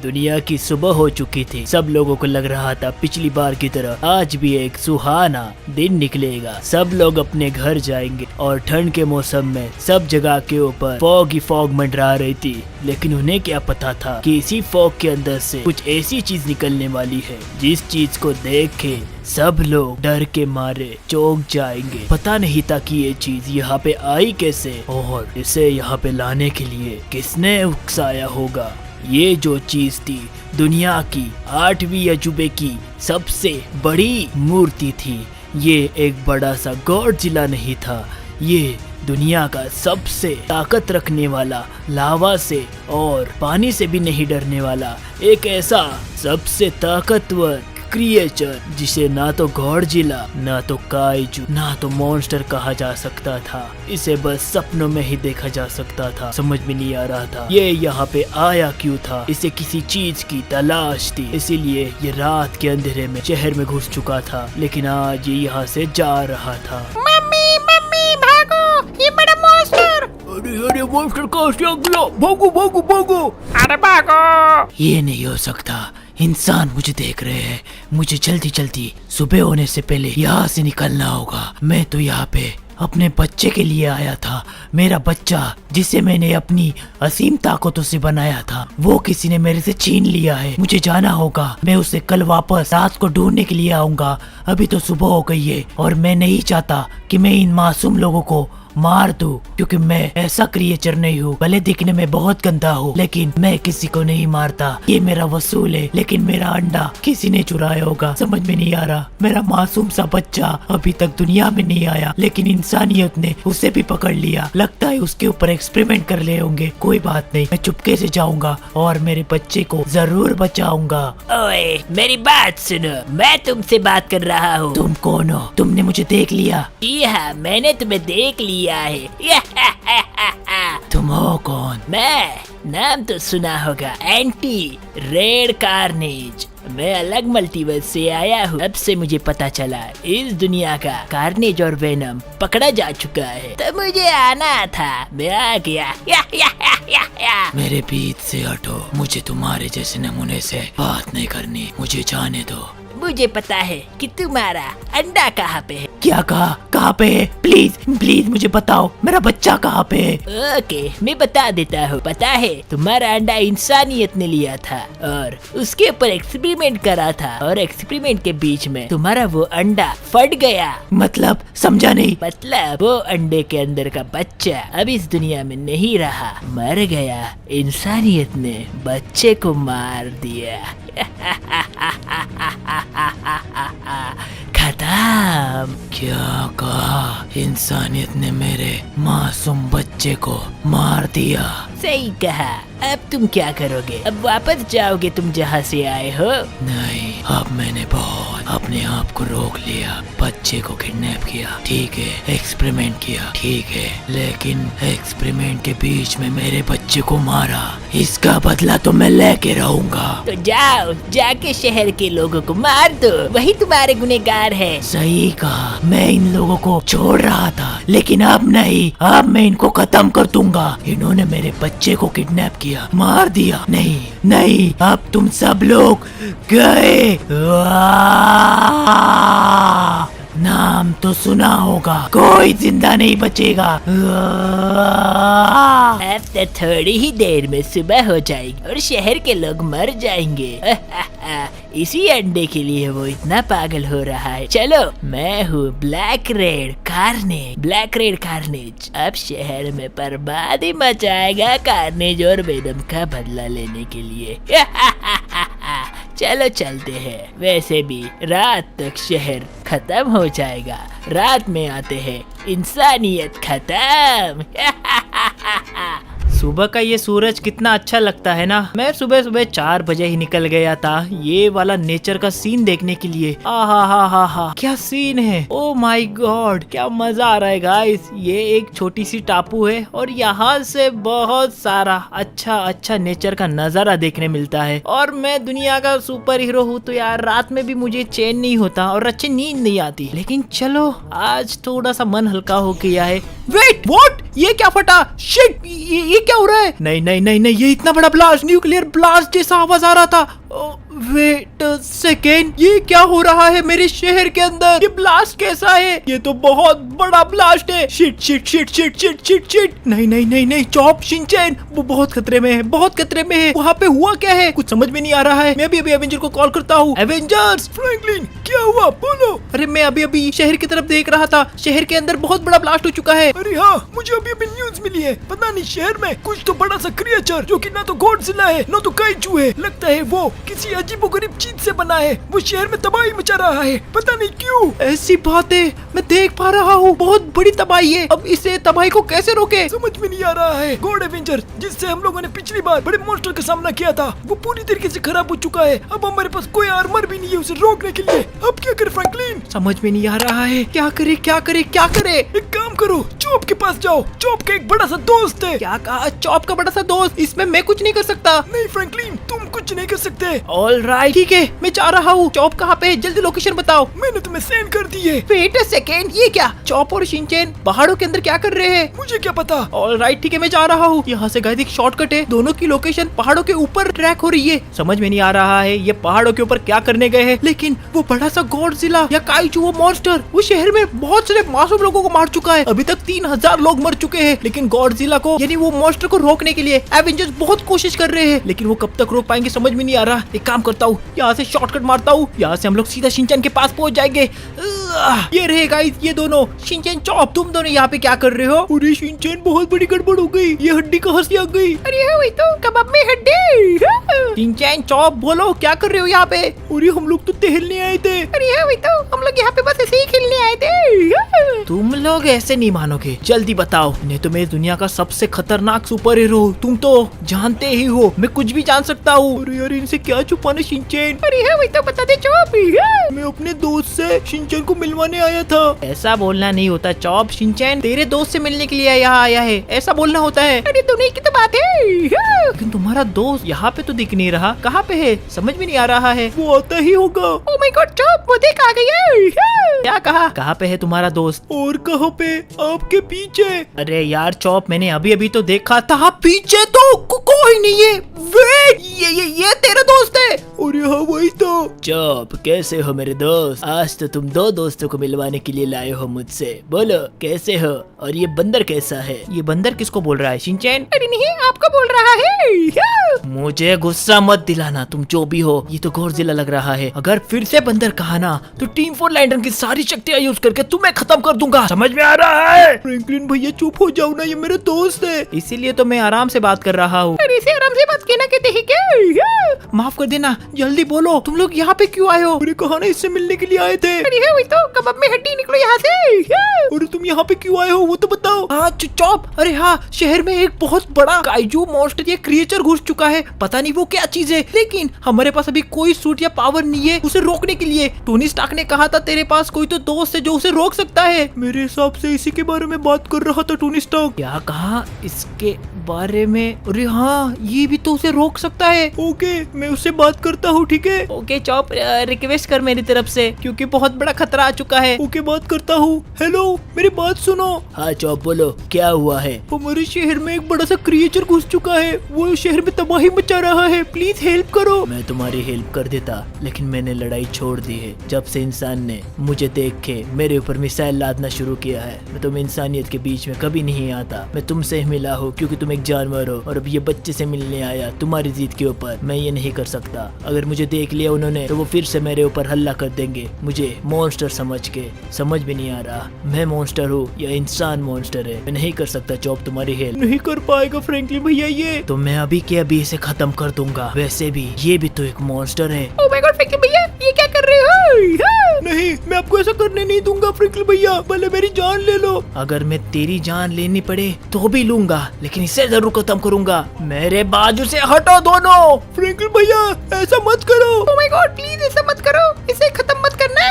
दुनिया की सुबह हो चुकी थी। सब लोगों को लग रहा था पिछली बार की तरह आज भी एक सुहाना दिन निकलेगा। सब लोग अपने घर जाएंगे और ठंड के मौसम में सब जगह के ऊपर फॉग ही फॉग मंडरा रही थी। लेकिन उन्हें क्या पता था कि इसी फॉग के अंदर से कुछ ऐसी चीज निकलने वाली है जिस चीज को देख के सब लोग डर के मारे चौंक जाएंगे। पता नहीं था कि ये चीज यहाँ पे आई कैसे और इसे यहाँ पे लाने के लिए किसने उकसाया होगा। ये जो चीज थी दुनिया की 8वीं अजूबे की सबसे बड़ी मूर्ति थी। ये एक बड़ा सा गॉडजिला नहीं था, ये दुनिया का सबसे ताकत रखने वाला, लावा से और पानी से भी नहीं डरने वाला एक ऐसा सबसे ताकतवर क्रिएचर जिसे ना तो गॉडजिला, ना तो काइजू, ना तो मॉन्स्टर कहा जा सकता था। इसे बस सपनों में ही देखा जा सकता था। समझ में नहीं आ रहा था ये यहाँ पे आया क्यों था। इसे किसी चीज की तलाश थी, इसीलिए ये रात के अंधेरे में शहर में घुस चुका था। लेकिन आज ये यहाँ से जा रहा था। मम्मी मम्मी भागो, ये बड़ा मॉन्स्टर। अरे मॉन्स्टर कहाँ से आ गया? भागो भागो भागो। अरे भागो। ये नहीं हो सकता, इंसान मुझे देख रहे हैं। मुझे जल्दी जल्दी सुबह होने से पहले यहाँ से निकलना होगा। मैं तो यहाँ पे अपने बच्चे के लिए आया था। मेरा बच्चा जिसे मैंने अपनी असीम ताकतों से बनाया था वो किसी ने मेरे से छीन लिया है। मुझे जाना होगा। मैं उसे कल वापस रात को ढूंढने के लिए आऊंगा। अभी तो सुबह हो गई है और मैं नहीं चाहता कि मैं इन मासूम लोगों को मार दूं, क्योंकि मैं ऐसा क्रिएचर नहीं हूँ। भले दिखने में बहुत गंदा हूँ लेकिन मैं किसी को नहीं मारता। ये मेरा वसूल है। लेकिन मेरा अंडा किसी ने चुराया होगा, समझ में नहीं आ रहा। मेरा मासूम सा बच्चा अभी तक दुनिया में नहीं आया लेकिन इंसानियत ने उसे भी पकड़ लिया। लगता है उसके ऊपर एक्सपेरिमेंट कर ले होंगे। कोई बात नहीं, मैं चुपके से जाऊंगा और मेरे बच्चे को जरूर बचाऊंगा। ओए मेरी बात सुनो, मैं तुमसे बात कर रहा हूँ। तुम कौन हो? तुमने मुझे देख लिया? जी हाँ, मैंने तुम्हें देख लिया है। तुम हो कौन? मैं, नाम तो सुना होगा, एंटी रेड कार्नेज। मैं अलग मल्टीवर्स से आया हूँ। अब से मुझे पता चला इस दुनिया का कार्नेज और वेनम पकड़ा जा चुका है, तो मुझे आना था। मैं आ गया। मेरे बीच से हटो। मुझे तुम्हारे जैसे नमूने से बात नहीं करनी। मुझे जाने दो। मुझे पता है कि तुम्हारा अंडा कहाँ पे है। क्या कहा? कहाँ पे है? प्लीज प्लीज मुझे बताओ, मेरा बच्चा कहाँ पे है? ओके, मैं बता देता हूँ। पता है, तुम्हारा अंडा इंसानियत ने लिया था और उसके ऊपर एक्सपेरिमेंट करा था और एक्सपेरिमेंट के बीच में तुम्हारा वो अंडा फट गया। मतलब समझा नहीं। मतलब वो अंडे के अंदर का बच्चा अब इस दुनिया में नहीं रहा, मर गया। इंसानियत ने बच्चे को मार दिया। खत्म। क्या कहा? इंसानियत ने मेरे मासूम बच्चे को मार दिया। सही कहा। अब तुम क्या करोगे? अब वापस जाओगे तुम जहाँ से आए हो? नहीं, अब मैंने बहुत अपने आप को रोक लिया। बच्चे को किडनैप किया, ठीक है, एक्सपेरिमेंट किया, ठीक है, लेकिन एक्सपेरिमेंट के बीच में मेरे बच्चे को मारा। इसका बदला तो मैं लेके रहूंगा। तो जाओ, जाके शहर के लोगों को मार दो, वही तुम्हारे गुनहगार है। सही कहा। मैं इन लोगों को छोड़ रहा था लेकिन अब नहीं, अब मैं इनको खत्म कर दूंगा। इन्होंने मेरे बच्चे को किडनैप किया, मार दिया। नहीं नहीं, अब तुम सब लोग गए। नाम तो सुना होगा, कोई जिंदा नहीं बचेगा। अब तो थोड़ी ही देर में सुबह हो जाएगी और शहर के लोग मर जाएंगे। इसी अंडे के लिए वो इतना पागल हो रहा है। चलो, मैं हूँ black red carnage. Black red carnage अब शहर में बर्बादी मचाएगा कार्नेज और वेनम का बदला लेने के लिए। चलो चलते हैं। वैसे भी रात तक शहर खत्म हो जाएगा। रात में आते हैं, इंसानियत खत्म। सुबह का ये सूरज कितना अच्छा लगता है ना। मैं सुबह सुबह 4 बजे ही निकल गया था ये वाला नेचर का सीन देखने के लिए। हा, क्या सीन है। ओ माय गॉड, क्या मजा आ रहा है गाइस। ये एक छोटी सी टापू है और यहाँ से बहुत सारा अच्छा नेचर का नजारा देखने मिलता है। और मैं दुनिया का सुपर हीरो हूँ तो यार रात में भी मुझे चैन नहीं होता और अच्छी नींद नहीं आती। लेकिन चलो, आज थोड़ा सा मन हल्का हो गया है। Wait, what? ये क्या फटा? शिट, ये क्या हो रहा है? नहीं नहीं नहीं नहीं, ये इतना बड़ा ब्लास्ट, न्यूक्लियर ब्लास्ट जैसा आवाज आ रहा था। वेट सेकेंड, ये क्या हो रहा है मेरे शहर के अंदर? ये ब्लास्ट कैसा है? ये तो बहुत बड़ा ब्लास्ट है। Shit shit shit shit shit shit shit. नहीं नहीं नहीं नहीं, चॉप शिनचैन वो बहुत खतरे में है, बहुत खतरे में है। वहाँ पे हुआ क्या है? कुछ समझ में नहीं आ रहा है। मैं अभी एवेंजर को कॉल करता हूँ। एवेंजर्स! फ्रैंकलिन क्या हुआ, बोलो। अरे मैं अभी शहर की तरफ देख रहा था, शहर के अंदर बहुत बड़ा ब्लास्ट हो चुका है। अरे हाँ, मुझे अभी न्यूज मिली है। पता नहीं शहर में कुछ तो बड़ा सा क्रिएचर जो कि ना तो गॉडजिला है ना तो काइजू है, लगता है वो किसी अजीबोगरीब चीज से बना है। वो शहर में तबाही मचा रहा है, पता नहीं क्यों। ऐसी बात है, मैं देख पा रहा हूँ, बहुत बड़ी तबाही है। अब इसे तबाही को कैसे रोके? समझ में नहीं आ रहा है। गॉड एवेंजर जिससे हम लोगों ने पिछली बार बड़े मॉन्स्टर का सामना किया था, वो पूरी तरीके से खराब हो चुका है। अब हमारे पास कोई आर्मर भी नहीं है उसे रोकने के लिए। अब क्या करे फ्रैंकलिन? समझ में नहीं आ रहा है, क्या करे क्या करे क्या करे? एक काम करो, चॉप के पास जाओ। चॉप का एक बड़ा सा दोस्त है। क्या कहा? चॉप का बड़ा सा दोस्त? इसमें मैं कुछ नहीं कर सकता। नहीं फ्रैंकलिन, तुम कुछ नहीं कर सकते। ऑल राइट, ठीक है, मैं जा रहा हूँ। चॉप कहाँ पे है? जल्दी लोकेशन बताओ। मैंने तुम्हें सेंड कर दी है। वेट अ सेकेंड, ये क्या? चॉप और शिनचैन पहाड़ों के अंदर क्या कर रहे हैं? मुझे क्या पता। ऑल राइट, ठीक है, मैं जा रहा हूँ। यहाँ से गाइस एक शॉर्टकट है, दोनों की लोकेशन पहाड़ों के ऊपर ट्रैक हो रही है। समझ में नहीं आ रहा है ये पहाड़ों के ऊपर क्या करने गए हैं, लेकिन वो बड़ा सा गॉडजिला या काइजू वो मॉन्स्टर वो शहर में बहुत सारे मासूम लोगों को मार चुका है। अभी तक 3000 लोग मर चुके हैं, लेकिन गॉडजिला को यानी वो मॉन्स्टर को रोकने के लिए एवेंजर्स बहुत कोशिश कर रहे हैं, लेकिन वो कब तक रोक पाएंगे समझ में नहीं आ रहा। एक काम करता हूँ, यहाँ से शॉर्टकट मारता हूँ, यहाँ से हम लोग सीधा शिनचैन के पास पहुँच जाएंगे। ये रहे गाइस, ये दोनों शिनचैन चॉप, तुम दोनों यहाँ पे क्या कर रहे हो? अरे शिनचैन बहुत बड़ी गड़बड़ हो गई, ये हड्डी कहाँ से आ गई? अरे वही तो कबाब में हड्डी। शिनचैन चॉप बोलो, क्या कर रहे हो यहाँ पे? अरे हम लोग तो टहलने आए थे। अरे वही तो हम लोग यहाँ पे बस ऐसे ही खेलने आए थे। तुम लोग ऐसे नहीं मानोगे, जल्दी बताओ, नहीं तो मैं दुनिया का सबसे खतरनाक सुपर हीरो, तुम तो जानते ही हो मैं कुछ भी जान सकता हूँ। अरे यार इनसे क्या छुपाना शिनचैन। अरे वही तो बता दे चॉप। मैं अपने दोस्त से शिनचैन को मिलवाने आया था। ऐसा बोलना नहीं होता चॉप, शिनचैन तेरे दोस्त से मिलने के लिए यहाँ आया है, ऐसा बोलना होता है। अरे दोनों की तो बात है। लेकिन तुम्हारा दोस्त यहाँ पे तो दिख नहीं रहा, कहाँ पे है समझ में नहीं आ रहा है। वो आता ही होगा। ओ माय गॉड चॉप, वो देख आ गई है। क्या कहा? कहाँ पे है तुम्हारा दोस्त? और कहाँ पे? आपके पीछे। अरे यार चॉप, मैंने अभी अभी तो देखा था, पीछे तो कोई नहीं है। वेट, ये तेरा दोस्त है? अरे हाँ वही तो। चॉप, कैसे हो मेरे दोस्त? आज तो तुम दो दोस्तों को मिलवाने के लिए लाए हो मुझसे, बोलो कैसे हो? और ये बंदर कैसा है? ये बंदर किसको बोल रहा है शिनचैन? अरे नहीं, आपको बोल रहा है। मुझे गुस्सा मत दिलाना, तुम जो भी हो, ये तो गॉडजिला लग रहा है। अगर फिर से बंदर कहा ना तो टीम 4 लैंटर्न की सारी शक्तियाँ यूज करके तुम्हें खत्म कर दूंगा, समझ में आ रहा है? फ्रैंकलिन भैया चुप हो जाओ ना, ये मेरा दोस्त है। इसीलिए तो मैं आराम से बात कर रहा हूँ। अरे इसे आराम से बात कहना कहते हैं क्या? माफ कर देना, जल्दी बोलो, तुम लोग यहाँ पे क्यों आए हो? अरे कहा ना इससे मिलने के लिए आए थे। अरे है वही तो, कबाब में हड्डी, निकलो यहाँ से। अरे तुम यहाँ पे क्यों आए हो वो तो बताओ। हाँ चुप। अरे हाँ, शहर में एक बहुत बड़ा काइजू मॉन्स्टर या क्रिएचर घुस चुका है, पता नहीं वो क्या चीज है, लेकिन हमारे पास अभी कोई सूट या पावर नहीं है उसे रोकने के लिए। टोनी स्टार्क ने कहा था तेरे पास कोई तो दोस्त है जो उसे रोक सकता है। मेरे हिसाब से इसी के बारे में बात कर रहा था टोनी स्टार्क। क्या कहा? इसके बारे में? अरे हाँ, ये भी तो उसे रोक सकता है। ओके, मैं उससे बात करता हूँ, ठीक है? ओके चॉप, रिक्वेस्ट कर मेरी तरफ से, क्योंकि बहुत बड़ा खतरा आ चुका है। ओके, बात करता हूँ। हेलो, मेरी बात सुनो। हाँ चॉप बोलो, क्या हुआ है? हमारे शहर में एक बड़ा सा क्रिएचर घुस चुका है, वो शहर में तबाही मचा रहा है, प्लीज हेल्प करो। मैं तुम्हारी हेल्प कर देता, लेकिन मैंने लड़ाई छोड़ दी है जब से इंसान ने मुझे देख के मेरे ऊपर मिसाइल लादना शुरू किया है। मैं तुम इंसानियत के बीच में कभी नहीं आता, मैं तुमसे ही मिला हूँ क्योंकि तुम एक जानवर हो, और अब ये बच्चे से मिलने आया तुम्हारी जीत के ऊपर। मैं ये नहीं कर सकता, अगर मुझे देख लिया उन्होंने तो वो फिर से मेरे ऊपर हल्ला कर देंगे, मुझे मॉन्स्टर समझ के। समझ में नहीं आ रहा मैं मॉन्स्टर हूँ या इंसान मॉन्स्टर है। मैं नहीं कर सकता चॉप तुम्हारी हेल्प। नहीं कर पाएगा फ्रैंकलिन भैया ये। तो मैं अभी के अभी इसे खत्म कर दूंगा। वैसे भी ये भी तो एक मॉन्स्टर है। ओ माय गॉड फ्रैंकलिन भैया, ये क्या कर रहे हो? नहीं, मैं आपको ऐसा करने नहीं दूंगा फ्रैंकलिन भैया, भले मेरी जान ले लो। अगर मैं तेरी जान लेनी पड़े तो भी लूंगा, लेकिन इसे जरूर खत्म करूंगा। मेरे बाजू से हटो दोनों। फ्रैंकलिन भैया ऐसा मत करो। ओ माय गॉड प्लीज ऐसा मत करो, इसे खत्म मत करना।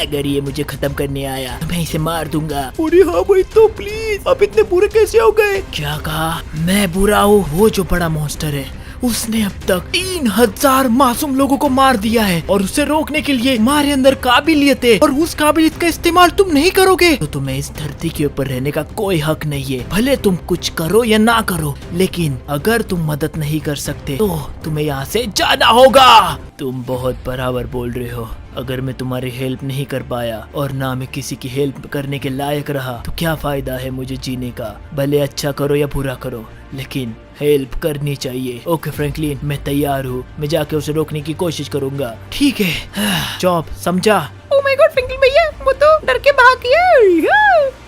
अगर ये मुझे खत्म करने आया तो मैं इसे मार दूंगा। अरे हाँ भाई, तो प्लीज, आप इतने बुरे कैसे हो गए? क्या कहा? मैं बुरा हूँ? वो जो बड़ा मॉन्स्टर है उसने अब तक 3000 मासूम लोगों को मार दिया है और उसे रोकने के लिए हमारे अंदर काबिलियत है और उस काबिलियत का इस्तेमाल तुम नहीं करोगे तो तुम्हें इस धरती के ऊपर रहने का कोई हक नहीं है। भले तुम कुछ करो या ना करो, लेकिन अगर तुम मदद नहीं कर सकते तो तुम्हें यहाँ से जाना होगा। तुम बहुत बराबर बोल रहे हो। अगर मैं तुम्हारी हेल्प नहीं कर पाया और ना मैं किसी की हेल्प करने के लायक रहा तो क्या फायदा है मुझे जीने का। भले अच्छा करो या बुरा करो, लेकिन हेल्प करनी चाहिए। ओके फ्रैंकलिन, मैं तैयार हूँ। मैं जाके उसे रोकने की कोशिश करूँगा। ठीक है चॉप, समझा? ओ माय गॉड फ्रैंकलिन भैया, वो तो डर के भाग गया।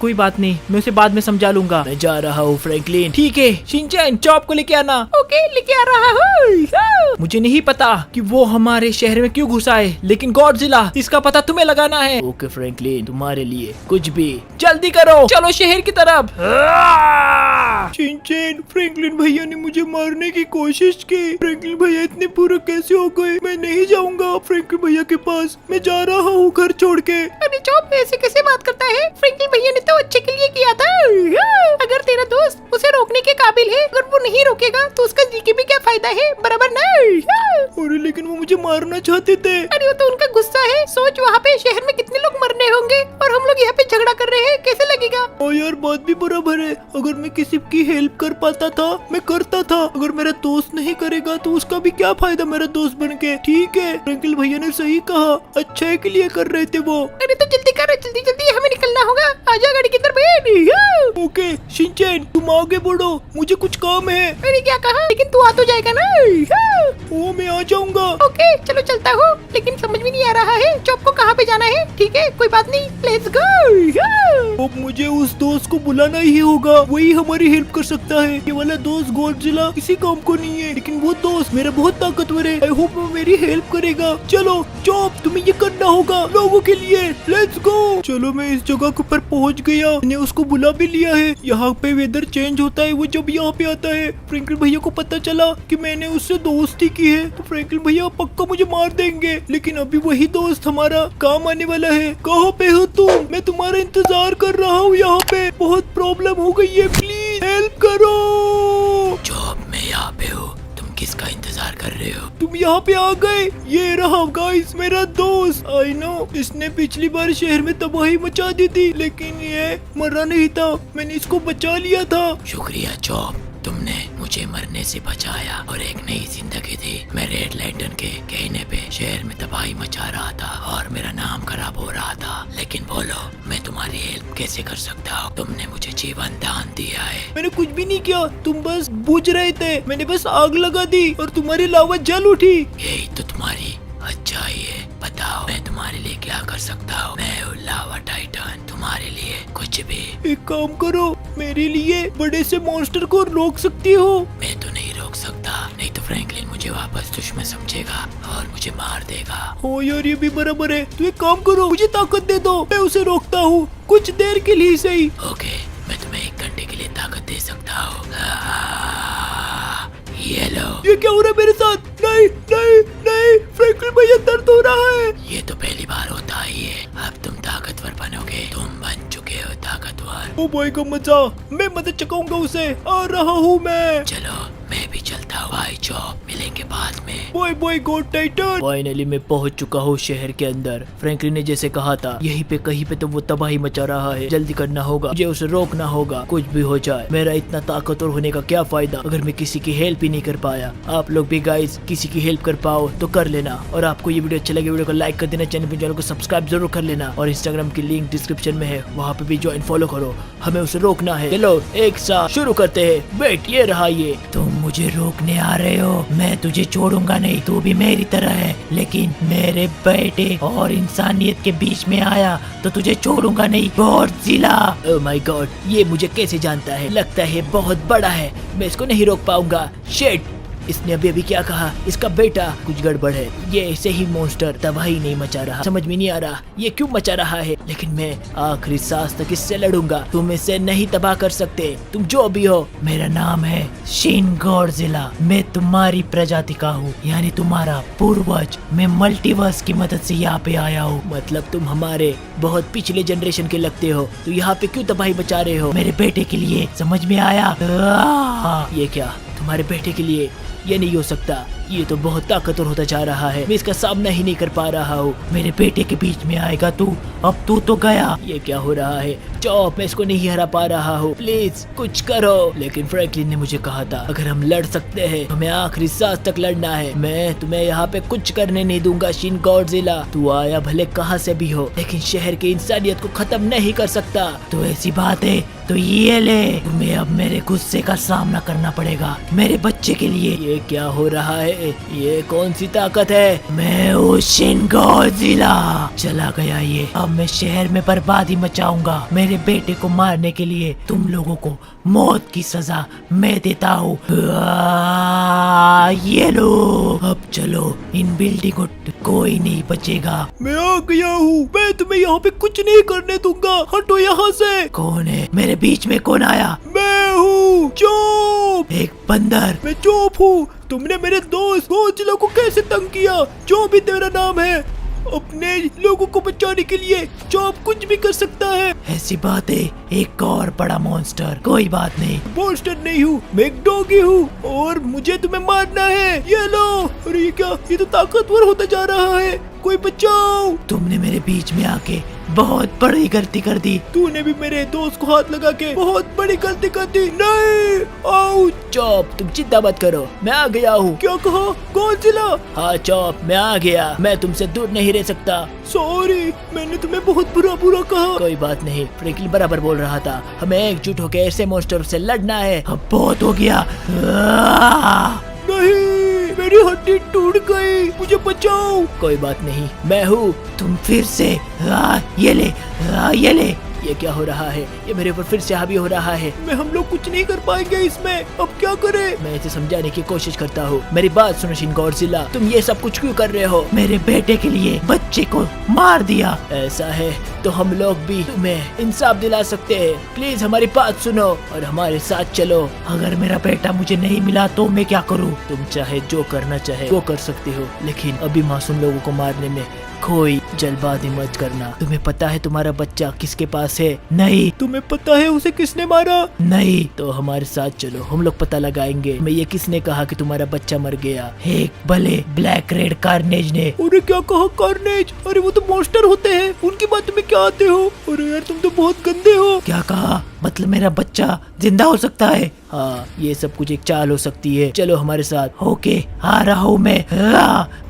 कोई बात नहीं, मैं उसे बाद में समझा लूंगा। मैं जा रहा हूँ फ्रैंकलिन। ठीक है शिनचैन, चॉप को लेके आना। ओके, लेके आ रहा हूँ। मुझे नहीं पता कि वो हमारे शहर में क्यों घुसा है, लेकिन गॉडजिला इसका पता तुम्हें लगाना है। ओके फ्रैंकलिन, तुम्हारे लिए कुछ भी। जल्दी करो, चलो शहर की तरफ। शिनचैन, फ्रैंकलिन भैया ने मुझे मारने की कोशिश की। फ्रैंकलिन भैया इतने बुरे कैसे हो गए? मैं नहीं जाऊंगा फ्रैंकलिन भैया के पास। मैं जा रहा हूँ घर छोड़ के। अरे चॉप, ऐसे कैसे बात करता है? फ्रैंकलिन भैया ने तो अच्छे के लिए किया था। अगर तेरा दोस्त उसे रोकने के काबिल है, अगर वो नहीं रोकेगा तो उसका जी के भी क्या फायदा है? बराबर ना? अरे लेकिन वो मुझे मारना चाहते थे। अरे वो तो उनका गुस्सा है। सोच वहाँ पे शहर में कितने लोग मरने होंगे और हम लोग यहाँ पे झगड़ा कर रहे हैं, कैसे लगेगा? ओ यार, बात भी बराबर है। अगर मैं किसी की हेल्प कर पाता था मैं करता था। अगर मेरा दोस्त नहीं करेगा तो उसका भी क्या फायदा मेरा दोस्त बन के। ठीक है, फ्रैंकलिन भैया ने सही कहा, अच्छे के लिए कर रहे थे वो। अरे तो जल्दी कर, जल्दी जल्दी, हमें निकलना होगा। आजा गाड़ी की तरफ। ओके शिनचैन, तुम आगे बढ़ो, मुझे कुछ काम है। मैंने क्या कहा? लेकिन तू आ तो जाएगा ना? ओ मैं आ जाऊंगा। ओके चलो चलता हूँ, लेकिन समझ में नहीं आ रहा है चॉप को कहाँ पे जाना है। ठीक है, कोई बात नहीं, लेट्स गो। अब मुझे उस दोस्त को बुलाना ही होगा, वही हमारी हेल्प कर सकता है। ये वाला दोस्त गॉडजिला किसी काम को नहीं है, लेकिन वो दोस्त मेरा बहुत ताकतवर है। आई होप वो मेरी हेल्प करेगा। चलो चॉप, तुम्हें ये करना होगा लोगों के लिए। Let's go. चलो मैं इस जगह के ऊपर पहुंच गया। मैंने उसको बुला भी लिया है। यहाँ पे वेदर चेंज होता है वो जब यहाँ पे आता है। फ्रैंकलिन भैया को पता चला कि मैंने उससे दोस्ती की है तो फ्रैंकलिन भैया पक्का मुझे मार देंगे। लेकिन अभी वही दोस्त हमारा काम आने वाला है। कहाँ पे हो तुम? मैं तुम्हारा इंतजार कर रहा हूँ यहाँ पे। बहुत प्रॉब्लम हो गई है, प्लीज हेल्प करो। चॉप, मैं यहाँ पे हूँ। तुम किसका इंतजार कर रहे हो? तुम यहाँ पे आ गए। ये रहा गाइस मेरा दोस्त। आई नो, इसने पिछली बार शहर में तबाही मचा दी थी, लेकिन ये मरा नहीं था। मैंने इसको बचा लिया था। शुक्रिया चॉप, तुमने मुझे मरने से बचाया और एक नई जिंदगी दी। मैं रेड लैंटर्न के कहने पे शहर में तबाही मचा रहा था और मेरा नाम खराब हो रहा था। लेकिन बोलो, मैं तुम्हारी हेल्प कैसे कर सकता हूँ? तुमने मुझे जीवन दान दिया है। मैंने कुछ भी नहीं किया, तुम बस बुझ रहे थे। मैंने बस आग लगा दी और तुम्हारी लावा जल उठी। यही तो तुम्हारी अच्छाई है। बताओ मैं तुम्हारे लिए क्या कर सकता हूँ? मैं हूँ लावा टाइटन, तुम्हारे लिए कुछ भी। एक काम करो, मेरे लिए बड़े से मॉन्स्टर को रोक सकती हो? मैं तो नहीं रोक सकता, नहीं तो फ्रैंकलिन मुझे वापस दुश्मन समझेगा और मुझे मार देगा। हो यार, ये भी बराबर है। तो एक काम करो, मुझे ताकत दे दो, मैं उसे रोकता हूँ कुछ देर के लिए सही। ओके, मैं तुम्हें 1 घंटे के लिए ताकत दे सकता हूँ। ये लो। ये क्या हो रहा है मेरे साथ? नहीं नहीं नहीं, फ्रैंकलिन भैया दर्द हो रहा है। ये तो पहली बार होता ही है। अब तुम ताकतवर बनोगे। तुम बन चुके हो ताकतवर। ओ भाई का मजा, मैं मदद चुकाऊंगा उसे। आ रहा हूँ मैं। चलो मैं भी चलता हूँ। बाय चॉप, मिलेंगे बाद में। Boy boy God Titan. Finally मैं पहुंच चुका हूँ शहर के अंदर। फ्रैंकलिन ने जैसे कहा था, यहीं पे कहीं पे तो वो तबाही मचा रहा है। जल्दी करना होगा, मुझे उसे रोकना होगा। कुछ भी हो जाए, मेरा इतना ताकतवर होने का क्या फायदा अगर मैं किसी की हेल्प ही नहीं कर पाया। आप लोग भी गाइस किसी की हेल्प कर पाओ तो कर लेना। और आपको ये वीडियो अच्छा लगे, वीडियो को लाइक कर देना, चैनल को सब्सक्राइब जरूर कर लेना। और इंस्टाग्राम की लिंक डिस्क्रिप्शन में है, वहाँ पे भी ज्वाइन फॉलो करो। हमें उसे रोकना है। चलो एक साथ शुरू करते हैं। वेट, ये रहा ये। तुम मुझे रोकने आ रहे हो, मैं तुझे छोड़ूंगा नहीं। तू भी मेरी तरह है, लेकिन मेरे बेटे और इंसानियत के बीच में आया तो तुझे छोड़ूंगा नहीं। गॉडजिला। ओह माय गॉड, ये मुझे कैसे जानता है? लगता है बहुत बड़ा है, मैं इसको नहीं रोक पाऊंगा। शिट, इसने अभी अभी क्या कहा? इसका बेटा। कुछ गड़बड़ है, ये ऐसे ही मॉन्स्टर तबाही नहीं मचा रहा। समझ में नहीं आ रहा ये क्यों मचा रहा है, लेकिन मैं आखिरी सांस तक इससे लड़ूंगा। तुम इसे नहीं तबाह कर सकते, तुम जो भी हो। मेरा नाम है शिन गॉडजिला। मैं तुम्हारी प्रजाति का हूँ, यानी तुम्हारा पूर्वज। मैं मल्टीवर्स की मदद से यहाँ पे आया हूँ। मतलब तुम हमारे बहुत पिछले जनरेशन के लगते हो, तो यहाँ पे क्यों तबाही मचा रहे हो? मेरे बेटे के लिए। समझ में आया? ये क्या तुम्हारे बेटे के लिए? ये नहीं हो सकता, ये तो बहुत ताकतवर होता जा रहा है, मैं इसका सामना ही नहीं कर पा रहा हूँ। मेरे बेटे के बीच में आएगा तू, अब तू तो गया। ये क्या हो रहा है चॉप, मैं इसको नहीं हरा पा रहा हूँ, प्लीज कुछ करो। लेकिन फ्रैंकलिन ने मुझे कहा था अगर हम लड़ सकते हैं हमें आखिरी सांस तक लड़ना है। मैं तुम्हें यहाँ पे कुछ करने नहीं दूंगा शिन गॉडजिला। तू आया भले कहाँ से भी हो, लेकिन शहर की इंसानियत को खत्म नहीं कर सकता। तो ऐसी बात है तो ये ले, तुम्हें अब मेरे गुस्से का सामना करना पड़ेगा मेरे बच्चे के लिए। ये क्या हो रहा है, ये कौन सी ताकत है? मैं हूँ शिन गॉडजिला। चला गया ये, अब मैं शहर में बर्बादी मचाऊंगा। मेरे बेटे को मारने के लिए तुम लोगों को मौत की सजा मैं देता हूँ। ये लो, अब चलो, इन बिल्डिंग को कोई नहीं बचेगा। मैं आ गया हूँ, मैं तुम्हें यहाँ पे कुछ नहीं करने दूंगा, हटो यहाँ से। कौन है मेरे बीच में, कौन आया? मैं हूँ चॉप। एक बंदर। मैं चॉप हूँ। तुमने मेरे दोस्त गॉडजिला को कैसे तंग किया? जो भी तेरा नाम है, अपने लोगों को बचाने के लिए चॉप कुछ भी कर सकता है। ऐसी बात है, एक और बड़ा मॉन्स्टर। कोई बात नहीं, मॉन्स्टर नहीं हूँ, मैं एक डॉगी हूँ और मुझे तुम्हें मारना है। ये लो। अरे ये क्या, ये तो ताकतवर होता जा रहा है, कोई बचाओ। तुमने मेरे बीच में आके बहुत बड़ी गलती कर दी। तूने भी मेरे दोस्त को हाथ लगा के बहुत बड़ी गलती कर दी। नहीं, आओ। चॉप तुम चिंता मत करो, मैं आ गया हूँ। क्या कहा गॉडजिला? हाँ चॉप, मैं आ गया, मैं तुमसे दूर नहीं रह सकता। सॉरी, मैंने तुम्हें बहुत बुरा कहा। कोई बात नहीं, फ्रैंकलिन बराबर बोल रहा था, हमें एकजुट होकर ऐसे मॉन्स्टर से लड़ना है। अब बहुत हो गया। नहीं, मेरी हड्डी टूट गई, मुझे बचाओ। कोई बात नहीं, मैं हूँ। तुम फिर से ये ले, ये ले। ये क्या हो रहा है, ये मेरे ऊपर फिर से हावी हो रहा है। मैं हम लोग कुछ नहीं कर पाएंगे इसमें, अब क्या करें? मैं इसे समझाने की कोशिश करता हूँ। मेरी बात सुनो शिन गॉडजिला, तुम ये सब कुछ क्यों कर रहे हो? मेरे बेटे के लिए बच्चे को मार दिया। ऐसा है तो हम लोग भी तुम्हें इंसाफ दिला सकते हैं। प्लीज हमारी बात सुनो और हमारे साथ चलो। अगर मेरा बेटा मुझे नहीं मिला तो मैं क्या करूँ? तुम चाहे जो करना चाहे वो कर सकते हो, लेकिन अभी मासूम लोगों को मारने में कोई जल्दबाजी मत करना। तुम्हें पता है तुम्हारा बच्चा किसके पास है? नहीं। तुम्हें पता है उसे किसने मारा? नहीं। तो हमारे साथ चलो, हम लोग पता लगाएंगे। मैं ये किसने कहा कि तुम्हारा बच्चा मर गया? एक भले ब्लैक रेड कार्नेज ने। अरे क्या कहा कार्नेज? अरे वो तो मॉन्स्टर होते हैं, उनकी बात में क्या आते हो? अरे यार तुम तो बहुत गंदे हो। क्या कहा? मतलब मेरा बच्चा जिंदा हो सकता है? हाँ, ये सब कुछ एक चाल हो सकती है। चलो हमारे साथ। ओके, आ रहा हूँ मैं।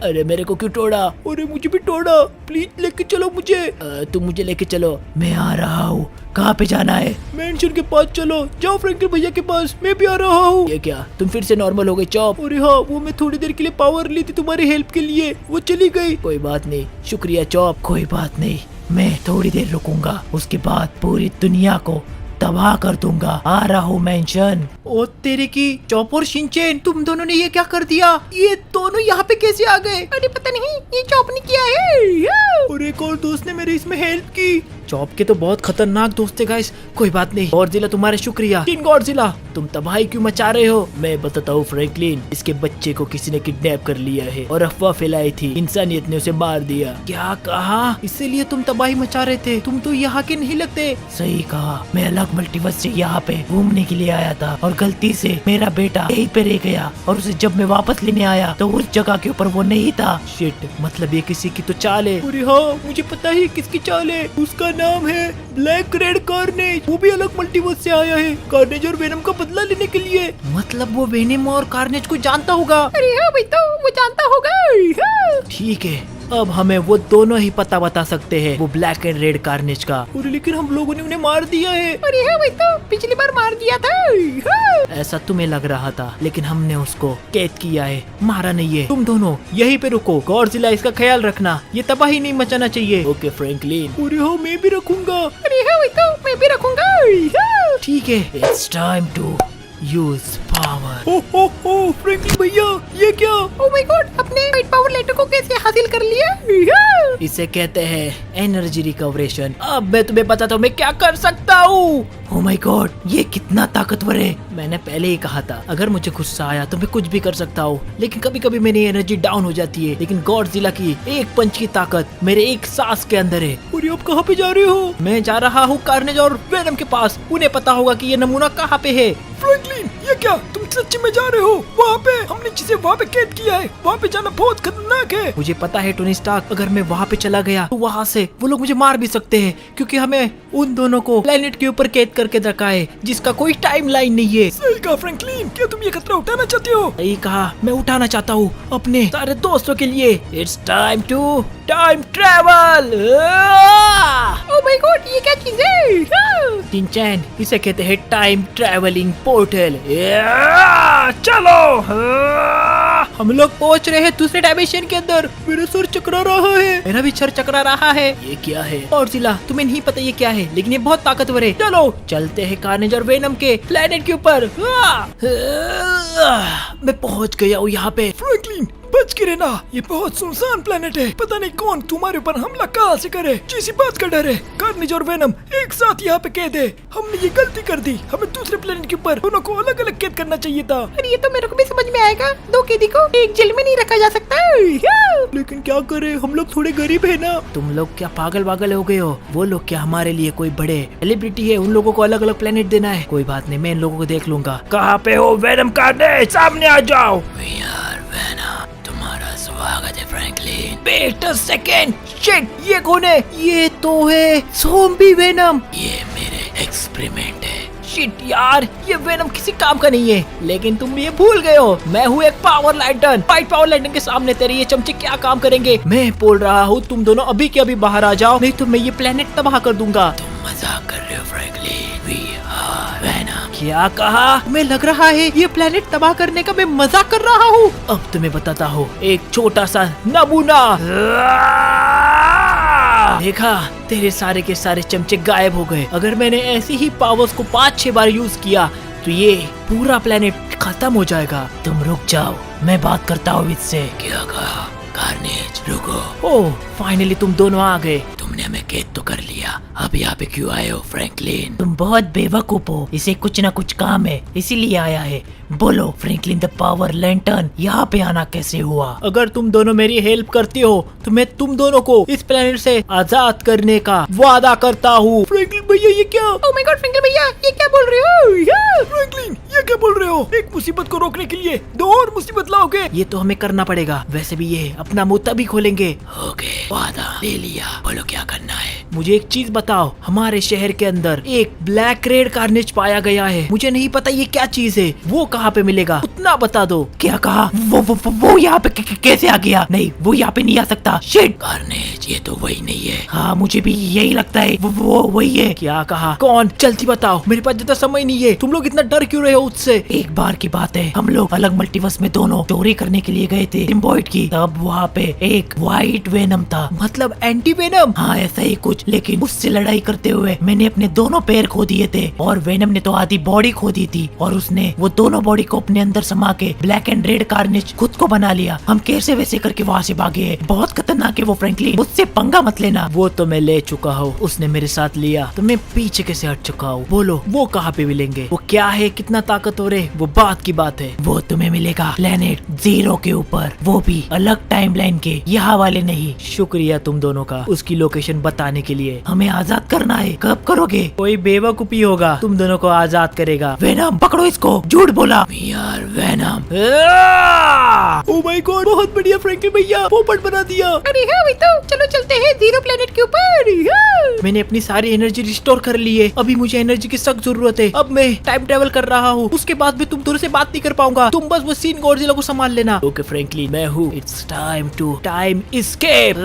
अरे मेरे को क्यों तोड़ा? अरे मुझे भी तोड़ा, प्लीज लेके चलो मुझे। तुम मुझे लेके चलो। मैं आ रहा हूँ। कहाँ पे जाना है? मेंशन के पास चलो। जाओ फ्रैंकलिन भैया के पास, मैं भी आ रहा हूँ। ये क्या, तुम फिर से नॉर्मल हो गए चॉप? अरे हाँ, वो मैं थोड़ी देर के लिए पावर ली थी तुम्हारी हेल्प के लिए, वो चली गई। कोई बात नहीं, शुक्रिया चॉप। कोई बात नहीं, मैं थोड़ी देर रुकूंगा, उसके बाद पूरी दुनिया को तबाह कर दूंगा। आ रहा हूँ मेंशन। ओ तेरे की, चॉप और शिनचैन, तुम दोनों ने ये क्या कर दिया? ये दोनों यहाँ पे कैसे आ गए? अरे पता नहीं, ये चॉप ने किया है। और एक और दोस्त ने मेरे इसमें हेल्प की। चॉप के तो बहुत खतरनाक दोस्त थे गाइस। कोई बात नहीं, गॉडजिला तुम्हारे शुक्रिया। शिन गॉडजिला, तुम तबाही क्यों मचा रहे हो? मैं बताता हूँ फ्रैंकलिन, इसके बच्चे को किसी ने किडनैप कर लिया है और अफवाह फैलाई थी, इंसानियत ने उसे मार दिया। क्या कहा? इसीलिए तुम तबाही मचा रहे थे, तुम तो यहाँ के नहीं लगते। सही कहा, मैं अलग मल्टीवर्स से यहाँ पे घूमने के लिए आया था और गलती से मेरा बेटा यहीं पे रह गया और उसे जब मैं वापस लेने आया तो उस जगह के ऊपर वो नहीं था। शिट, मतलब ये किसी की तो चाल है। अरे हाँ, मुझे पता है किसकी चाल है। उसका नाम है ब्लैक रेड कार्नेज। वो भी अलग मल्टीवर्स से आया है, कार्नेज और वेनम का बदला लेने के लिए। मतलब वो वेनम और कार्नेज को जानता होगा। अरे हाँ भाई, तो वो जानता होगा। हाँ। ठीक है, अब हमें वो दोनों ही पता बता सकते हैं, वो ब्लैक एंड रेड कार्नेज का। अरे लेकिन हम लोगों ने उन्हें मार दिया है। अरे हाँ भाई, तो पिछली बार मार दिया था। हाँ। ऐसा तुम्हें लग रहा था, लेकिन हमने उसको कैद किया है, मारा नहीं है। तुम दोनों यहीं पे रुको, गॉडजिला इसका ख्याल रखना, ये तबाही नहीं मचाना चाहिए। Okay Franklin. अरे हाँ, मैं भी रखूंगा। अरे हाँ भाई, तो मैं भी रखूंगा। हाँ। ठीक है, it's time to use power. हो फ्रैंकलिन भैया, ये क्या? ओ माय गॉड, अपने वाइट पावर लेटर को कैसे हासिल कर लिया? हाँ। इसे कहते हैं एनर्जी रिकवरेशन। अब मैं तुम्हें बताता हूँ मैं क्या कर सकता हूँ। ओह माय गॉड, ये कितना ताकतवर है। मैंने पहले ही कहा था, अगर मुझे गुस्सा आया तो मैं कुछ भी कर सकता हूँ, लेकिन कभी कभी मेरी एनर्जी डाउन हो जाती है। लेकिन गॉडजिला की एक पंच की ताकत मेरे एक सांस के अंदर है। और अब कहाँ पे जा रहे हो? मैं जा रहा हूँ कार्नेज और वेनम के पास, उन्हें पता होगा कि ये नमूना कहाँ पे है। फ्रैंकलिन, ये क्या? तुम सच्ची में जा रहे हो? वहाँ पे हमने जिसे वहाँ पे कैद किया है, वहाँ पे जाना बहुत खतरनाक है। मुझे पता है टोनी स्टार्क, अगर मैं वहाँ पे चला गया तो वहाँ से वो लोग मुझे मार भी सकते हैं, क्योंकि हमें उन दोनों को प्लेनेट के ऊपर कैद करके रखा है जिसका कोई टाइम लाइन नहीं है। सही कहा फ्रैंकलिन, क्या तुम ये खतरा उठाना चाहते हो? सही कहा, मैं उठाना चाहता हूँ अपने सारे दोस्तों के लिए। It's time to time travel. Oh my God, ये क्या चीज है? टिनचैन, इसे कहते हैं टाइम ट्रैवलिंग पोर्टल। चलो, हम लोग पहुंच रहे हैं दूसरे डायमेंशन के अंदर। मेरा सर चकरा रहा है, मेरा भी सर चकरा रहा है। ये क्या है? और जिला, तुम्हें नहीं पता ये क्या है, लेकिन ये बहुत ताकतवर है। चलो चलते हैं कार्नेज और वेनम के प्लेनेट के ऊपर। मैं पहुंच गया हूँ यहाँ पे। फ्रैंकलिन, बच के रहना, ये बहुत सुनसान प्लेनेट है। पता नहीं कौन तुम्हारे ऊपर हमला कहाँ से करे। जिस बात का डर है, कार्नेज और वेनम एक साथ यहाँ पे कैद है। हमने ये गलती कर दी, हमें दूसरे प्लेनेट के ऊपर दोनों को अलग अलग कैद करना चाहिए था। अरे ये तो मेरे को भी समझ में आएगा, दो कैदी को एक जेल में नहीं रखा जा सकता। लेकिन क्या करे, हम लोग थोड़े गरीब है ना। तुम लोग क्या पागल वागल हो गए हो? वो लोग क्या हमारे लिए कोई बड़े सेलिब्रिटी है? उन लोगों को अलग अलग प्लेनेट देना है। कोई बात नहीं, मैं इन लोगों को देख लूंगा। कहाँ पे हो वेनम कार्नेज? सामने आ जाओ। तुम्हारा स्वागत है Franklin. Wait a second, shit, ये कौन है? ये तो है ज़ॉम्बी वेनम। ये मेरे एक्सपेरिमेंट है। शिट यार, ये वेनम किसी काम का नहीं है। लेकिन तुम ये भूल गए हो, मैं हूँ एक पावर लाइटन। व्हाइट पावर लाइटन के सामने तेरे ये चमचे क्या काम करेंगे? मैं बोल रहा हूँ तुम दोनों अभी के अभी बाहर आ जाओ, नहीं तो मैं ये प्लेनेट तबाह कर दूंगा। तुम मजाक कर रहे हो फ्रैंकलिन? We are venom. क्या कहा? तुम्हें लग रहा है ये प्लेनेट तबाह करने का मैं मजाक कर रहा हूँ? अब तुम्हें बताता हूँ एक छोटा सा नमूना। देखा, तेरे सारे के सारे चमचे गायब हो गए। अगर मैंने ऐसी ही पावर्स को 5-6 बार यूज किया तो ये पूरा प्लेनेट खत्म हो जाएगा। तुम रुक जाओ, मैं बात करता हूँ इससे। क्या कहा? कार्नेज, रुको। ओह, फाइनली तुम दोनों आ गए। तुमने हमें कैद तो कर लिया, अब यहाँ पे क्यों आए हो फ्रैंकलिन? तुम बहुत बेवकूफ हो, इसे कुछ न कुछ काम है इसीलिए आया है। बोलो फ्रैंकलिन द पावर लैंटर्न, यहाँ पे आना कैसे हुआ? अगर तुम दोनों मेरी हेल्प करती हो तो मैं तुम दोनों को इस प्लेनेट से आजाद करने का वादा करता हूँ। फ्रैंकलिन भैया, ये क्या? ओह माय गॉड फ्रैंकलिन भैया, ये क्या बोल रहे हो? फ्रैंकलिन, ये क्या बोल रहे हो? एक मुसीबत को रोकने के लिए दो और मुसीबत लाओगे? ये तो हमें करना पड़ेगा। वैसे भी ये अपना मुंह तभी खोलेंगे। ओके, वादा ले लिया। बोलो क्या करना है? मुझे एक चीज बताओ, हमारे शहर के अंदर एक ब्लैक रेड कार्नेज पाया गया है। मुझे नहीं पता ये क्या चीज है, वो कहाँ पे मिलेगा, उतना बता दो। क्या कहा? वो यहाँ पे कैसे आ गया? नहीं, वो यहाँ पे नहीं आ सकता। शिट, कार्नेज, ये तो वही नहीं है। हाँ मुझे भी यही लगता है, वो वही है। क्या कहा? कौन? जल्दी बताओ, मेरे पास ज्यादा समय नहीं है। तुम लोग इतना डर क्यों रहे हो उससे? एक बार की बात है, हम लोग अलग मल्टीवर्स में दोनों चोरी करने के लिए गए थे सिम्बॉइड की। तब वहाँ पे एक व्हाइट वेनम था, मतलब एंटी वेनम? हाँ ऐसा ही कुछ। लेकिन उससे लड़ाई करते हुए मैंने अपने दोनों पैर खो दिए थे और वेनम ने तो आधी बॉडी खो दी थी, और उसने वो दोनों बॉडी को अपने अंदर समा के ब्लैक एंड रेड कार्नेज खुद को बना लिया। हम कैसे वैसे करके वहाँ से भागे हैं। बहुत खतरनाक है वो फ्रैंकलिन, मुझसे पंगा मत लेना। वो तो मैं ले चुका हूँ, उसने मेरे साथ लिया तो मैं पीछे कैसे हट चुका हूँ। बोलो वो कहाँ पे मिलेंगे? वो क्या है, कितना ताकतवर है, वो बात की बात है। वो तुम्हें मिलेगा प्लेनेट जीरो के ऊपर, वो भी अलग टाइमलाइन के, यहाँ वाले नहीं। शुक्रिया तुम दोनों का उसकी लोकेशन बताने के लिए। हमें आजाद करना है, कब करोगे? कोई बेवकूफी होगा तुम दोनों को आजाद करेगा। वेनम पकड़ो इसको, झूठ बोला। We are Venom. Oh my God, बहुत बढ़िया फ्रैंकलिन भैया, पोपट बना दिया। अरे हाँ वही तो, चलो चलते हैं जीरो प्लेनेट के ऊपर। मैंने अपनी सारी एनर्जी रिस्टोर कर ली है, अभी मुझे एनर्जी की सख्त जरूरत है। अब मैं टाइम ट्रेवल कर रहा हूँ, उसके बाद भी तुम दोनों से बात नहीं कर पाऊंगा। तुम बस वो सीन गॉडजिला को संभाल लेना। ओके फ्रैंकलिन, मैं हूँ। It's time to time escape.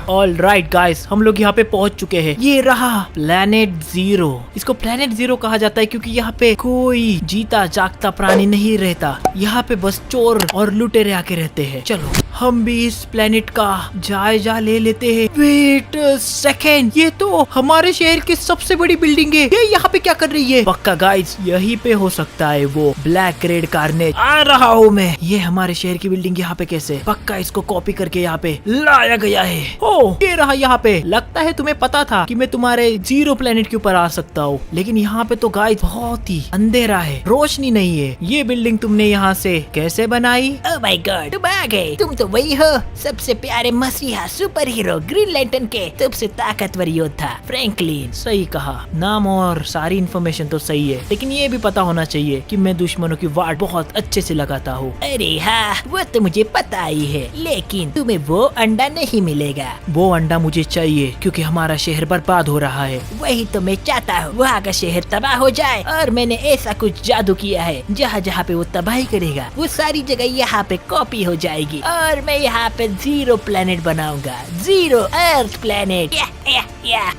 All right guys, हम लोग यहाँ पे पहुँच चुके हैं। ये रहा प्लेनेट जीरो। इसको प्लेनेट जीरो कहा जाता है क्योंकि यहाँ पे कोई जीता जागता प्राणी नहीं रहता। यहाँ पे बस चोर और लुटेरे आके रहते हैं। चलो हम भी इस प्लेनेट का जायजा ले लेते हैं। वेट सेकेंड, ये तो हमारे शहर की सबसे बड़ी बिल्डिंग है। ये यहाँ पे क्या कर रही है? पक्का गाइस, यहीं पे हो सकता है वो ब्लैक रेड कार्नेज। आ रहा हूँ मैं। ये हमारे शहर की बिल्डिंग यहाँ पे कैसे? पक्का इसको कॉपी करके यहाँ पे लाया गया है। है? ओ ये रहा यहाँ पे। लगता है तुम्हें पता था कि मैं तुम्हारे जीरो प्लेनेट के ऊपर आ सकता हूँ, लेकिन यहाँ पे तो गाइस बहुत ही अंधेरा है, रोशनी नहीं है। ये बिल्डिंग तुमने यहाँ से कैसे बनाई? ओह माय गॉड, तुम आ गए। तुम तो वही हो, सबसे प्यारे मसीहा सुपर हीरो ग्रीन लैंटर्न के सबसे ताकतवर योद्धा फ्रैंकलिन। सही कहा, नाम और सारी इन्फॉर्मेशन तो सही है, लेकिन ये भी पता होना चाहिए कि मैं दुश्मनों की वाट बहुत अच्छे से लगाता हूँ। अरे हाँ, वो तो मुझे पता ही है, लेकिन तुम्हें वो अंडा नहीं मिलेगा। वो अंडा मुझे चाहिए क्योंकि हमारा शहर बर्बाद हो रहा है। वही तो मैं चाहता हूँ, वहाँ का शहर तबाह हो जाए, और मैंने ऐसा कुछ जादू किया है जहाँ जहाँ पे वो तबाही करेगा वो सारी जगह यहाँ पे कॉपी हो जाएगी, और मैं यहाँ पे जीरो प्लेनेट बनाऊंगा, जीरो अर्थ प्लेनेट।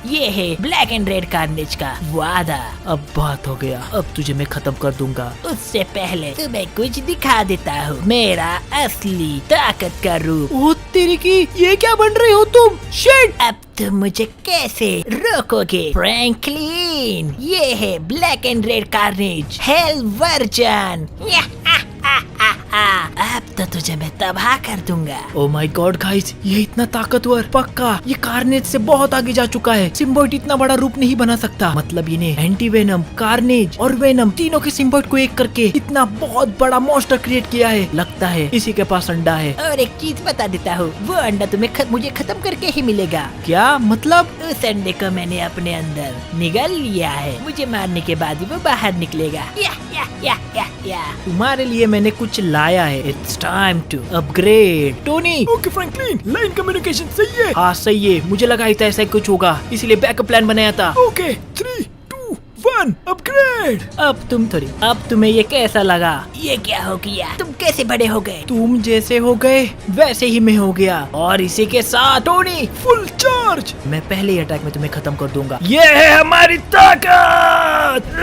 ये है ब्लैक एंड रेड कार्नेज का वादा। अब बात हो गया, अब तुझे मैं खत्म कर दूंगा। उससे पहले तुम्हें कुछ दिखा देता हूँ, मेरा असली ताकत का रूप। ओ तेरी की, ये क्या बन रहे हो तुम? शिट! अब तुम मुझे कैसे रोकोगे फ्रैंकलिन? ये है black and red carnage hello version. अब तो तुझे मैं तबाह कर दूंगा। ओ माय गॉड गाइस, ये इतना ताकतवर, पक्का ये कार्नेज से बहुत आगे जा चुका है। सिम्बॉइट इतना बड़ा रूप नहीं बना सकता, मतलब इन्हें एंटी वेनम, कार्नेज और वेनम तीनों के सिम्बॉइट को एक करके इतना बहुत बड़ा मॉन्स्टर क्रिएट किया है। लगता है इसी के पास अंडा है। और एक चीज बता देता हूँ, वो अंडा तुम्हें मुझे खत्म करके ही मिलेगा। क्या मतलब? उस अंडे को मैंने अपने अंदर निगल लिया है, मुझे मारने के बाद ही वो बाहर निकलेगा। या। तुम्हारे लिए मैंने कुछ लाया है। It's time to upgrade. Tony. Okay Franklin, line communication सही है। हाँ सही है, मुझे लगा था ऐसा कुछ होगा, इसलिए बैकअप प्लान बनाया था। Okay 3, 2, 1 upgrade. अब तुम थोड़ी, अब तुम्हें ये कैसा लगा? ये क्या हो गया? तुम कैसे बड़े हो गए? तुम जैसे हो गए वैसे ही मैं हो गया, और इसी के साथ टोनी फुल चार्ज। मैं पहले ही अटैक में तुम्हें खत्म कर दूंगा। ये है हमारी ताकत।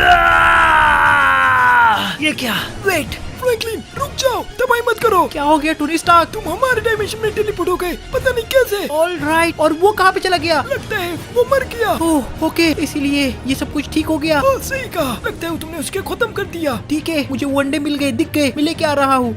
ये क्या? वेट, फ्रैंकलिन रुक जाओ, दबाई मत करो। क्या हो गया टोनी स्टार्क? तुम हमारे डायमेंशन में टेलीपोर्ट हो गए, पता नहीं कैसे। ऑल राइट, और वो कहाँ पे चला गया? लगता है वो मर गया। ओह ओके, इसीलिए ये सब कुछ ठीक हो गया। हाँ सही कहा, लगता है तुमने उसके खत्म कर दिया। ठीक है, मुझे वो अंडे मिल गए, दिख गए, मैं लेके आ रहा हूँ।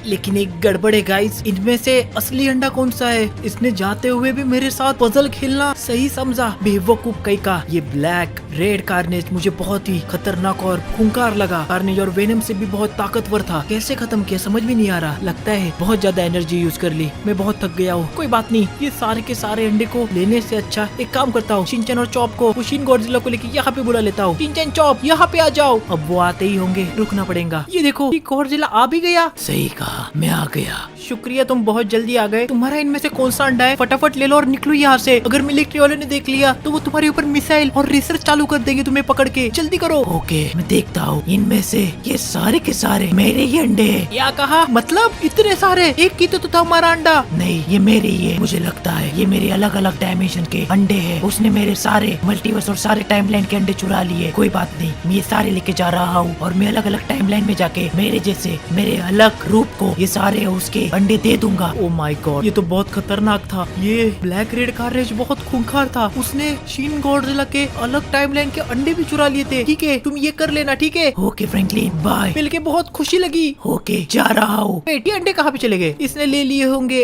लेकिन एक गड़बड़ है गाइस, इनमें से असली अंडा कौन सा है? इसने जाते हुए भी मेरे साथ पजल खेलना सही समझा, बेवकूफ कहीं का। ये ब्लैक रेड कार्नेज मुझे बहुत ही खतरनाक और खूंखार लगा। कार्नेज और वेनम से भी बहुत ताकतवर था, कैसे खत्म किया समझ में नहीं आ रहा। लगता है बहुत ज्यादा एनर्जी यूज कर ली, मैं बहुत थक गया हूँ। कोई बात नहीं, ये सारे के सारे अंडे को लेने से अच्छा एक काम करता हूँ, शिनचैन और चॉप को, शिन गॉडजिला को लेके यहाँ पे बुला लेता हूँ। शिनचैन, चॉप यहाँ पे आ जाओ। अब वो आते ही होंगे, रुकना पड़ेगा। ये देखो, ये गॉडजिला आ भी गया। सही कहा, मैं आ गया। शुक्रिया, तुम बहुत जल्दी आ गए। तुम्हारा इनमें से कौन सा अंडा है? फटाफट ले लो और निकलो यहाँ से। अगर मिलिट्री वाले ने देख लिया तो वो तुम्हारे ऊपर मिसाइल और रिसर्च चालू कर देंगे तुम्हें पकड़ के। जल्दी करो। ओके, मैं देखता हूँ। इनमें से ये सारे के सारे मेरे ही अंडे हैं। क्या कहा? मतलब इतने सारे? एक की तो था हमारा अंडा। नहीं, ये मेरे ही है। मुझे लगता है ये मेरे अलग अलग डायमेंशन के अंडे हैं। उसने मेरे सारे मल्टीवर्स और सारे टाइमलाइन के अंडे चुरा लिए। कोई बात नहीं, मैं ये सारे लेके जा रहा हूँ और मैं अलग अलग टाइमलाइन में जाके मेरे जैसे मेरे अलग रूप को ये सारे उसके अंडे दे दूंगा। ओ माय गॉड, ये तो बहुत खतरनाक था। ये ब्लैक रेड कार्नेज बहुत खूंखार था, उसने शिन गॉडजिला के अलग टाइमलाइन के अंडे भी चुरा लिए थे। ठीक है, तुम ये कर लेना। ठीक है, ओके फ्रैंकलिन, बाय। मिलके बहुत खुशी लगी। ओके, जा रहा हूँ। ये अंडे कहाँ पे चले गए? इसने ले लिए होंगे।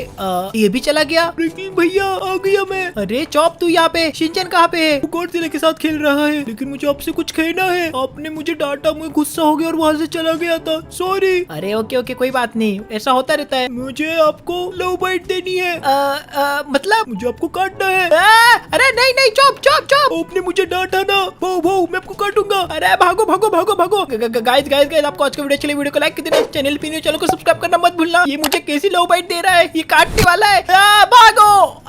ये भी चला गया। भैया आ गया मैं। अरे चॉप, तू यहाँ पे? शिनचैन कहाँ पे है? गॉडजिला के साथ खेल रहा है, लेकिन मुझे आपसे कुछ कहना है। आपने मुझे डांटा, मुझे गुस्सा हो गया और वहाँ से चला गया था। सॉरी। अरे ओके ओके, कोई बात नहीं, ऐसा होता रहता है। मुझे आपको लव बाइट देनी है। मतलब मुझे आपको काटना है। अरे नहीं नहीं, चॉप चॉप चॉप। आपने मुझे डांटा ना, भाऊ मैं आपको काटूंगा। अरे भागो भागो भागो भागो। गाइस गाइस गाइस, आपको आज का वीडियो चले, वीडियो को लाइक कर देना, चैनल पे चैनल को सब्सक्राइब करना मत भूलना। ये मुझे कैसी लव बाइट दे रहा है, ये काटने वाला है। भागो।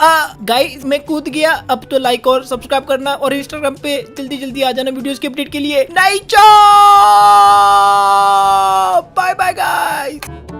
गाइस मैं कूद गया। अब तो लाइक और सब्सक्राइब करना, और इंस्टाग्राम पे जल्दी जल्दी आ जाना वीडियोस की अपडेट के लिए। नहीं, चॉप। Bye bye guys.